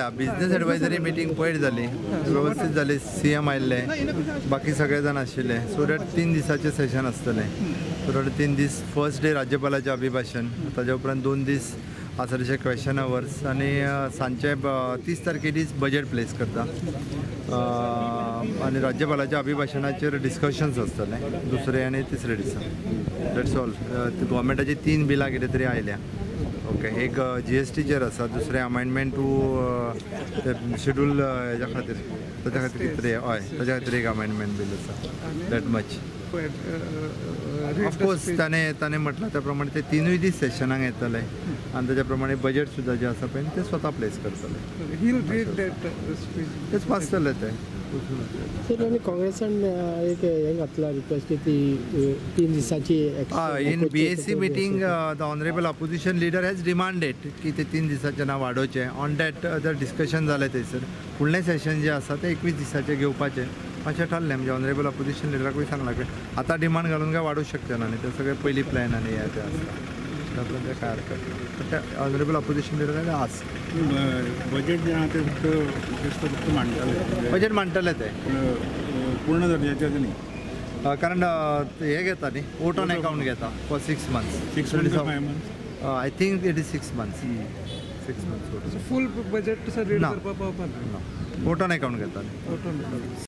business एडवायझरी meeting पयर जाली व्यवस्थित जाली सीएम आयिल्ले बाकी सगळे जाण आशिल्ले सो दॅट 3 दिसाचें सेशन आसतलें सो दॅट 3 दीस फर्स्ट डे राज्यपालाचें अभिभाशण ताजे उपरांत 2 दीस आसतलेशे क्वेश्चन अवर्स आनी सांजचे 30 तारखे दीस बजेट प्लेस करता आनी राज्यपालाच्या अभिभाशणाचेर डिस्कशन्स आसतले दुसरे आनी तिसरे दिसा दॅट्स ऑल गव्हर्मेंटाची 3 बिलां कितें तरी आयल्या ओके एक GSTचेर आसा दुसरें अमेंडमेंट टू शेड्यूल हेच्या खातीर ताच्या खातीर कितें हय ताच्या खातीर एक अमेंडमेंट बील आसा दॅट मच ऑफकोर्स ताणें म्हटलां त्या प्रमाणे ते 3 दीस सेशनाक येतले आनी ताच्या प्रमाणे बजेट सुद्दां जें आसा पळय ते स्वता प्लेस करतले तेच वाचतले ते सर आनी काँग्रेसान एक हें घातला रिक्वेस्ट की ती 3 दिसाची in BSc meeting the honourable opposition leader has demanded की ते 3 दिसाचें नांव वाडोवचें ऑन दॅट डिस्कशन जालें थंयसर फुडलें सेशन जें आसा तें 21 दिसाचें घेवपाचें अशें ठरलें म्हणजे ऑनरेबल अपोजिशन लिडराकूय सांगलां की आतां डिमांड घालून काय वाडूंक शकचे ना न्ही ते सगळे पयलीं प्लॅन आनी हें तें आसता ते काय हरकत ते ऑनरेबल अपोजिशन लिडरान आस बजेट जे आहा ते फक्त मांडटाले बजेट मांडटले ते पूर्ण दर्जाचें न्ही कारण हे घेता न्ही वोट ऑन अकाउंट घेता for 6 months 6 months 5 months I think it is 6 months 6 months full budget sir read करपाक पावपाक वोट ऑन अकाउंट घेता